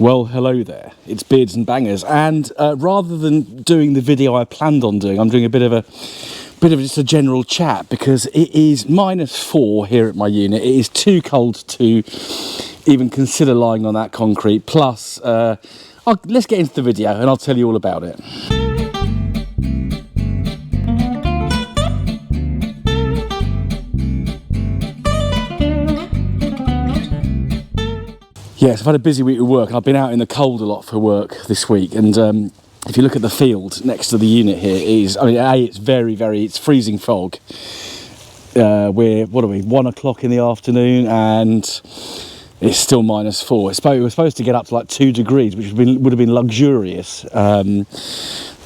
Well, hello there. It's Beards and Bangers, and rather than doing the video I planned on doing, I'm doing a bit of just a general chat because it is -4 here at my unit. It is too cold to even consider lying on that concrete. Plus, let's get into the video and I'll tell you all about it. Yes, I've had a busy week with work. I've been out in the cold a lot for work this week, and if you look at the field next to the unit here, it's it's freezing fog. We're 1 o'clock in the afternoon, and it's still -4. We're supposed to get up to like 2 degrees, which would have been luxurious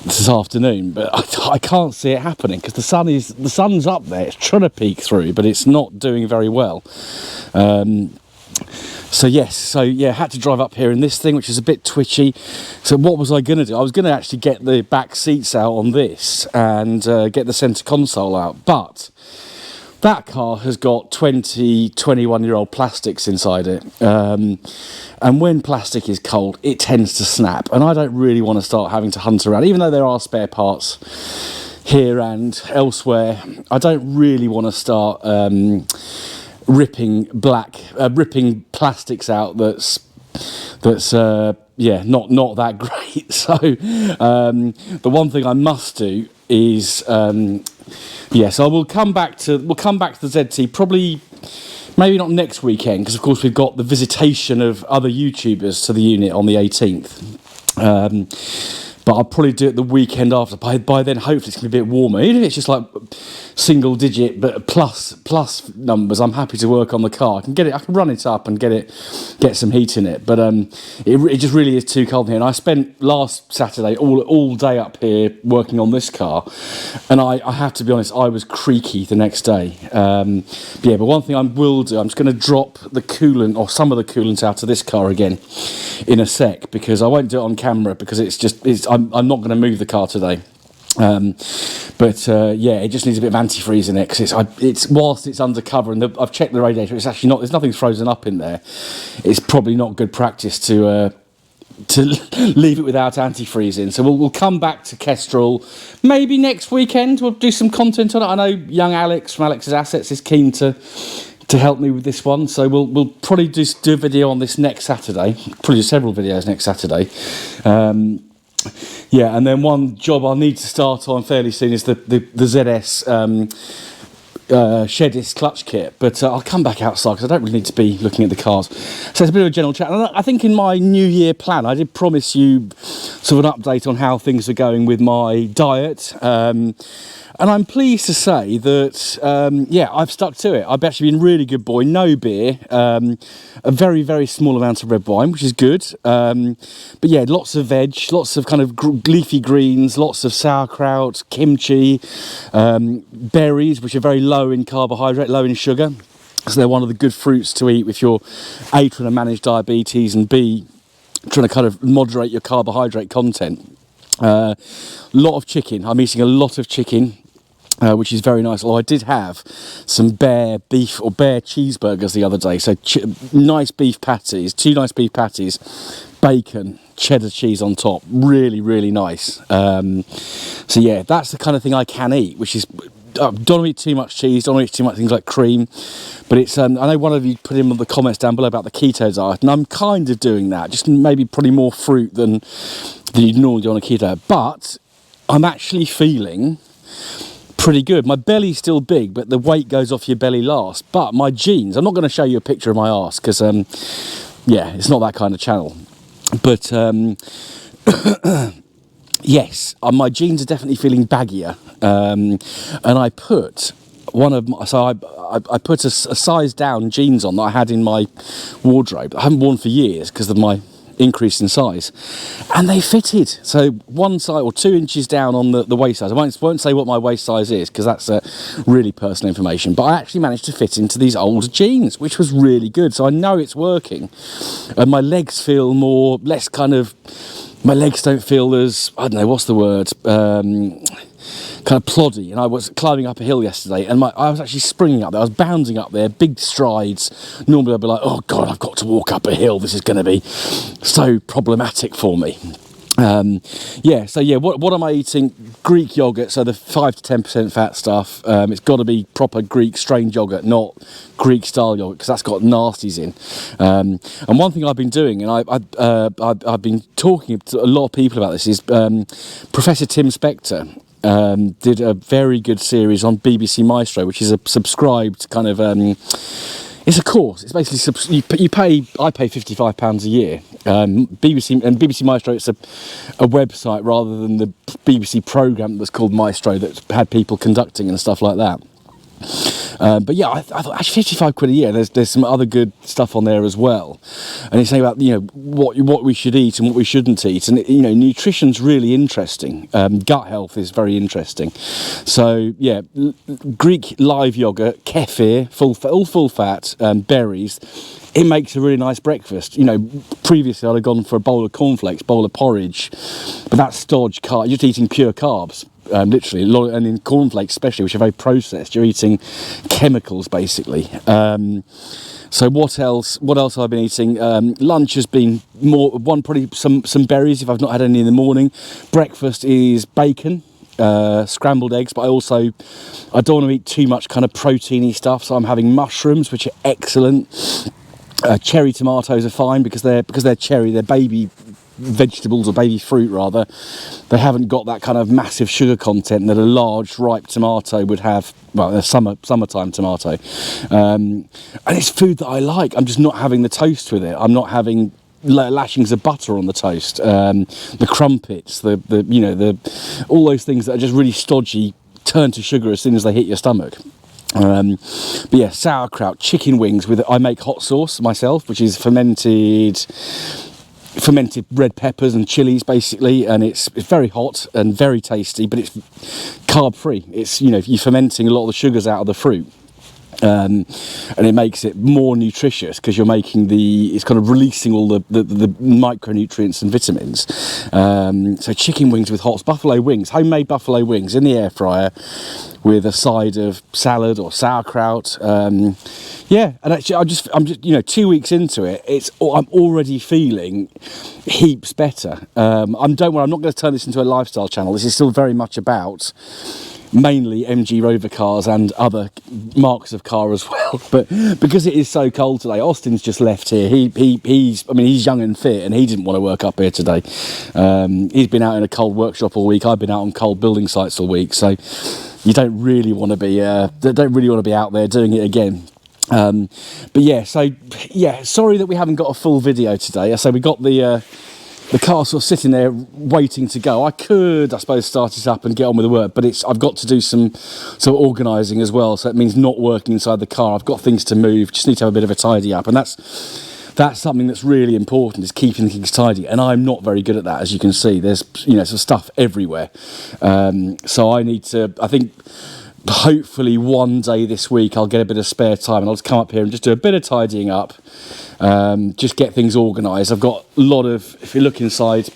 this afternoon, but I can't see it happening because the sun's up there. It's trying to peek through, but it's not doing very well. So had to drive up here in this thing, which is a bit twitchy. So what was I going to do? I was going to actually get the back seats out on this and get the centre console out, but that car has got 21-year-old plastics inside it, and when plastic is cold it tends to snap, and I don't really want to start having to hunt around, even though there are spare parts here and elsewhere. I don't really want to start ripping plastics out that's not that great. So the one thing I must do is so we'll come back to the ZT probably maybe not next weekend, because of course we've got the visitation of other YouTubers to the unit on the 18th. But I'll probably do it the weekend after. By then, hopefully, it's going to be a bit warmer. Even if it's just like single digit, but plus numbers, I'm happy to work on the car. I can run it up and get some heat in it. But it just really is too cold here. And I spent last Saturday all day up here working on this car, and I have to be honest, I was creaky the next day. But one thing I will do, I'm just going to drop the coolant or some of the coolant out of this car again in a sec, because I won't do it on camera because I'm not going to move the car today. It just needs a bit of antifreeze in it, because it's whilst it's undercover, and I've checked the radiator, it's actually not, there's nothing frozen up in there. It's probably not good practice to leave it without antifreeze in. So we'll come back to Kestrel maybe next weekend. We'll do some content on it. I know young Alex from Alex's Assets is keen to help me with this one, so we'll probably just do a video on this next Saturday. Probably do several videos next Saturday. And then one job I'll need to start on fairly soon is the ZS Shedis clutch kit, but I'll come back outside because I don't really need to be looking at the cars. So it's a bit of a general chat, and I think in my New Year plan I did promise you sort of an update on how things are going with my diet, and I'm pleased to say that I've stuck to it. I've actually been a really good boy. No beer, a very, very small amount of red wine, which is good, but yeah, lots of veg, lots of kind of leafy greens, lots of sauerkraut, kimchi, berries, which are very low in carbohydrate, low in sugar, so they're one of the good fruits to eat if you're A, trying to manage diabetes, and B, trying to kind of moderate your carbohydrate content. Lot of chicken. I'm eating a lot of chicken, which is very nice. Although I did have some bear beef or bear cheeseburgers the other day. So nice beef patties, 2 nice beef patties, bacon, cheddar cheese on top. Really, really nice. That's the kind of thing I can eat, which is, don't eat too much cheese, don't eat too much things like cream. But it's, I know one of you put in the comments down below about the keto diet, and I'm kind of doing that, just maybe probably more fruit than you'd normally do on a keto. But I'm actually feeling pretty good. My belly's still big, but the weight goes off your belly last. But my jeans, I'm not going to show you a picture of my arse because, it's not that kind of channel. But yes, my jeans are definitely feeling baggier, and I put I put a size down jeans on that I had in my wardrobe that I haven't worn for years because of my increase in size, and they fitted. So 1 size or 2 inches down on the waist size. I won't say what my waist size is because that's really personal information, but I actually managed to fit into these old jeans, which was really good. So I know it's working, and my legs feel my legs don't feel as, I don't know, what's the word, kind of ploddy, and I was climbing up a hill yesterday, and I was actually springing up there. I was bounding up there, big strides. Normally I'd be like, oh God, I've got to walk up a hill. This is going to be so problematic for me. What am I eating? Greek yogurt, so the 5 to 10% fat stuff. It's got to be proper Greek strained yogurt, not Greek style yogurt, because that's got nasties in. And one thing I've been doing, and I've been talking to a lot of people about this, is Professor Tim Spector did a very good series on BBC Maestro, which is a subscribed kind of it's a course. It's basically I pay £55 a year. BBC Maestro, it's a website rather than the BBC programme that was called Maestro that had people conducting and stuff like that. But yeah, I thought actually 55 quid a year. There's some other good stuff on there as well, and it's saying about what we should eat and what we shouldn't eat, and nutrition's really interesting. Gut health is very interesting. So yeah, Greek live yogurt, kefir, all full fat, berries. It makes a really nice breakfast. Previously I'd have gone for a bowl of cornflakes, bowl of porridge, but that's stodge carb. You're just eating pure carbs. Literally, and in cornflakes especially, which are very processed, you're eating chemicals basically. So what else have I been eating? Lunch has been probably some berries if I've not had any in the morning. Breakfast is bacon, scrambled eggs, but I don't want to eat too much kind of proteiny stuff, so I'm having mushrooms, which are excellent. Cherry tomatoes are fine because they're cherry, they're baby vegetables, or baby fruit rather. They haven't got that kind of massive sugar content that a large ripe tomato would have. Well, a summertime tomato, and it's food that I like. I'm just not having the toast with it. I'm not having lashings of butter on the toast, the crumpets, the all those things that are just really stodgy turn to sugar as soon as they hit your stomach. But yeah, sauerkraut, chicken wings I make hot sauce myself, which is fermented red peppers and chilies basically, and it's very hot and very tasty, but it's carb free. It's you're fermenting a lot of the sugars out of the fruit, and it makes it more nutritious because you're making it's kind of releasing all the micronutrients and vitamins. So chicken wings with homemade buffalo wings in the air fryer with a side of salad or sauerkraut. And actually I'm just 2 weeks into it, I'm already feeling heaps better. Don't worry, I'm not going to turn this into a lifestyle channel. This is still very much about mainly MG Rover cars and other marks of car as well, but because it is so cold today, Austin's just left here. He's young and fit, and he didn't want to work up here today. He's been out in a cold workshop all week. I've been out on cold building sites all week, so you don't really want to be out there doing it again. Sorry that we haven't got a full video today. So we got the car sort of sitting there waiting to go. I could, I suppose, start it up and get on with the work, but I've got to do some sort of organising as well, so it means not working inside the car. I've got things to move, just need to have a bit of a tidy up, and that's something that's really important, is keeping things tidy, and I'm not very good at that, as you can see. There's some stuff everywhere, so I think hopefully one day this week I'll get a bit of spare time and I'll just come up here and just do a bit of tidying up, just get things organised. I've got a lot of, if you look inside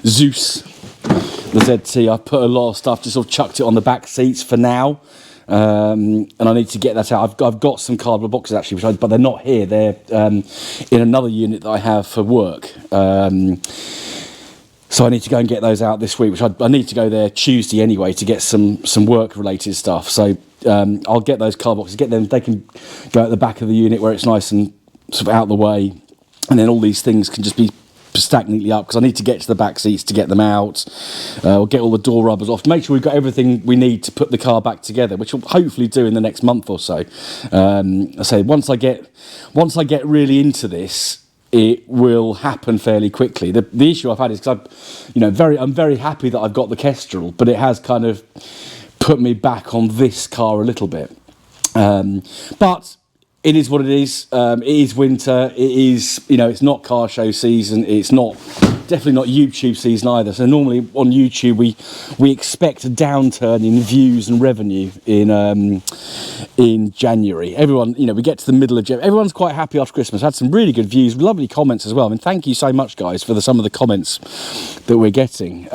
Zeus, the ZT, I've put a lot of stuff, just sort of chucked it on the back seats for now, and I need to get that out. I've got some cardboard boxes actually, but they're not here, they're in another unit that I have for work. So I need to go and get those out this week, which I need to go there Tuesday anyway to get some work-related stuff. So I'll get those car boxes, get them. They can go at the back of the unit where it's nice and sort of out of the way, and then all these things can just be stacked neatly up, because I need to get to the back seats to get them out. We'll get all the door rubbers off, make sure we've got everything we need to put the car back together, which we'll hopefully do in the next month or so. I say once I get really into this, it will happen fairly quickly. The issue I've had is because I'm very happy that I've got the Kestrel, but it has kind of put me back on this car a little bit. But it is what it is. It is winter. It is, it's not car show season. It's not definitely not YouTube season either. So normally on YouTube we expect a downturn in views and revenue in January. Everyone, we get to the middle of January, everyone's quite happy after Christmas. Had some really good views, lovely comments as well. I mean, thank you so much, guys, for some of the comments that we're getting.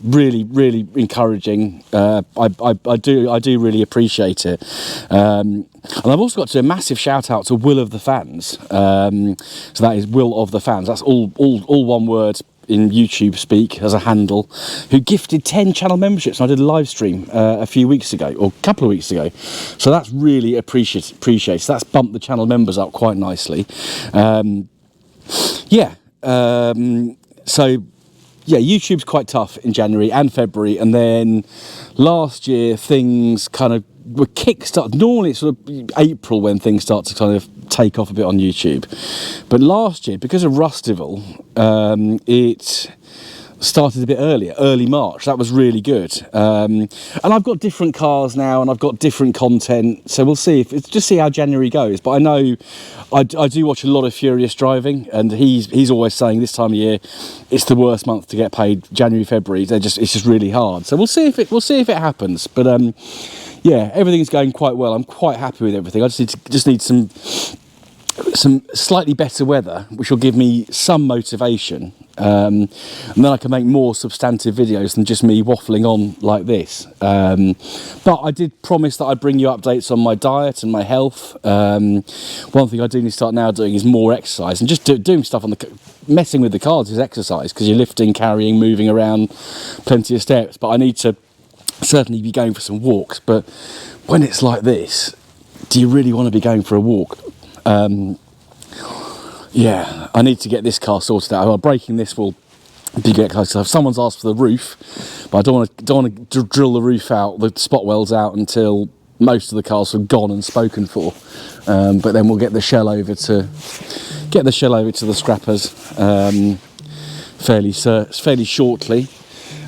Really, really encouraging. I do really appreciate it. And I've also got to do a massive shout out to Will of the Fans. So that is Will of the Fans. That's all one word in YouTube speak as a handle, who gifted 10 channel memberships. And I did a live stream a few weeks ago, or a couple of weeks ago. So that's really appreciated. So that's bumped the channel members up quite nicely. YouTube's quite tough in January and February, and then last year things kind of were kick-started. Normally it's sort of April when things start to kind of take off a bit on YouTube, but last year, because of Rustival, it started a bit earlier, early March. That was really good. And I've got different cars now, and I've got different content, so we'll see see how January goes. But I know I do watch a lot of Furious Driving, and he's always saying this time of year it's the worst month to get paid. January, February, it's just really hard. So we'll see if it happens. But yeah, everything's going quite well. I'm quite happy with everything. I just need some slightly better weather, which will give me some motivation, and then I can make more substantive videos than just me waffling on like this. But I did promise that I'd bring you updates on my diet and my health. One thing I do need to start now doing is more exercise, and just doing stuff on messing with the cars is exercise, because you're lifting, carrying, moving around, plenty of steps. But I need to certainly be going for some walks. But when it's like this, do you really want to be going for a walk? Yeah, I need to get this car sorted out. Well, breaking this will be good. So if someone's asked for the roof, but I don't want to drill the roof out, the spot welds out, until most of the cars are gone and spoken for. But then we'll get the shell over to the scrappers fairly shortly.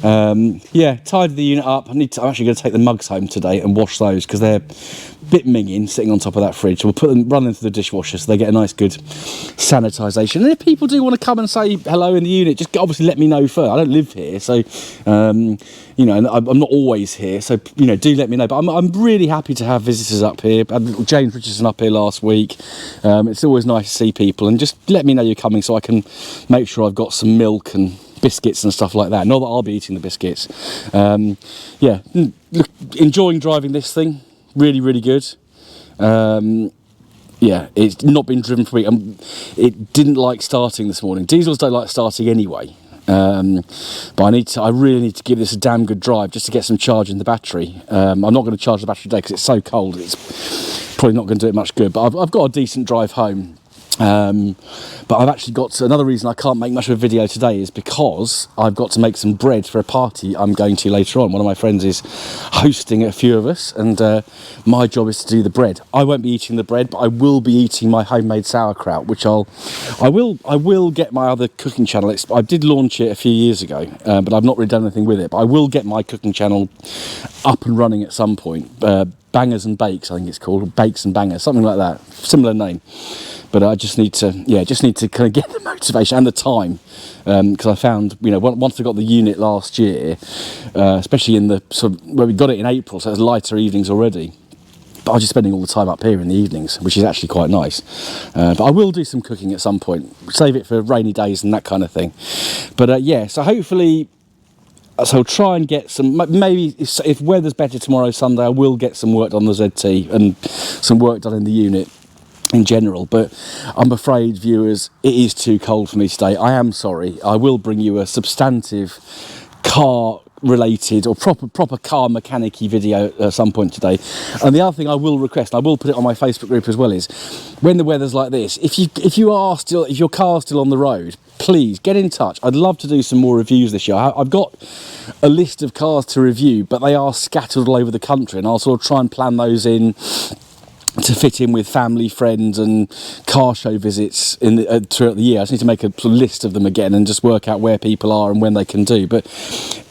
Tidy the unit up. I'm actually going to take the mugs home today and wash those, because they're a bit minging sitting on top of that fridge. So we'll run them through the dishwasher so they get a nice good sanitisation. And if people do want to come and say hello in the unit, just obviously let me know first. I don't live here, so and I'm not always here, so do let me know. But I'm really happy to have visitors up here. I had little James Richardson up here last week. It's always nice to see people, and just let me know you're coming so I can make sure I've got some milk and biscuits and stuff like that. Not that I'll be eating the biscuits. Look, enjoying driving this thing. Really, really good. It's not been driven for a week. It didn't like starting this morning. Diesels don't like starting anyway. But I really need to give this a damn good drive just to get some charge in the battery. I'm not going to charge the battery today because it's so cold. It's probably not going to do it much good. But I've got a decent drive home. But I've actually got another reason I can't make much of a video today is because I've got to make some bread for a party I'm going to later on. One of my friends is hosting a few of us, and my job is to do the bread. I won't be eating the bread, but I will be eating my homemade sauerkraut, which I will get my other cooking channel. I did launch it a few years ago, but I've not really done anything with it. But I will get my cooking channel up and running at some point. Bangers and Bakes, I think it's called, or Bakes and Bangers, something like that, similar name. But I just need to kind of get the motivation and the time, because I found, once I got the unit last year, especially in the sort of where we got it in April, so it's lighter evenings already. But I was just spending all the time up here in the evenings, which is actually quite nice. But I will do some cooking at some point, save it for rainy days and that kind of thing. But so hopefully. So I'll try and get some, maybe if weather's better tomorrow, Sunday, I will get some work done on the ZT and some work done in the unit in general. But I'm afraid, viewers, it is too cold for me today. I am sorry. I will bring you a substantive car related or proper car mechanic-y video at some point today. And the other thing I will request, and I will put it on my Facebook group as well, is when the weather's like this, if your car's still on the road, please get in touch. I'd love to do some more reviews this year. I've got a list of cars to review, but they are scattered all over the country, and I'll sort of try and plan those in to fit in with family, friends and car show visits throughout the year. I just need to make a sort of list of them again and just work out where people are and when they can do. But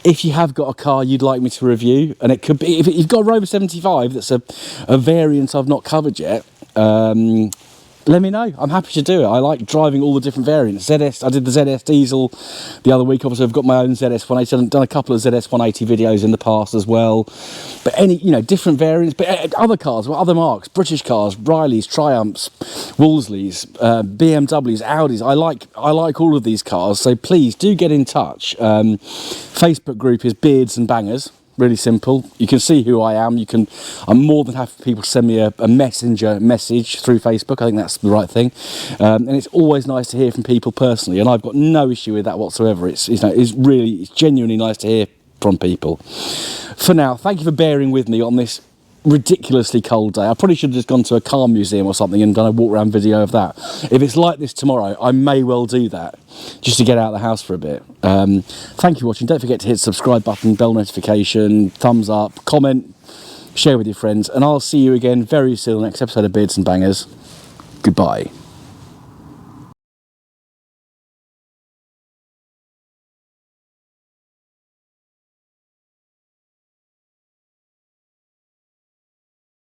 if you have got a car you'd like me to review, and it could be, if you've got a Rover 75 that's a variant I've not covered yet, let me know. I'm happy to do it. I like driving all the different variants. ZS, I did the ZS diesel the other week. Obviously, I've got my own ZS 180. I've done a couple of ZS 180 videos in the past as well. But any, different variants. But other cars, other marks, British cars, Rileys, Triumphs, Wolseleys, BMWs, Audis. I like all of these cars. So please do get in touch. Facebook group is Beards and Bangers. Really simple. You can see who I am. I'm more than happy for people to send me a messenger message through Facebook. I think that's the right thing. And it's always nice to hear from people personally, and I've got no issue with that whatsoever. It's genuinely nice to hear from people. For now, thank you for bearing with me on this ridiculously cold day. I probably should have just gone to a car museum or something and done a walk around video of that. If it's like this tomorrow, I may well do that just to get out of the house for a bit. Thank you for watching. Don't forget to hit subscribe button, bell notification, thumbs up, comment, share with your friends, and I'll see you again very soon on the next episode of Beards and Bangers. Goodbye.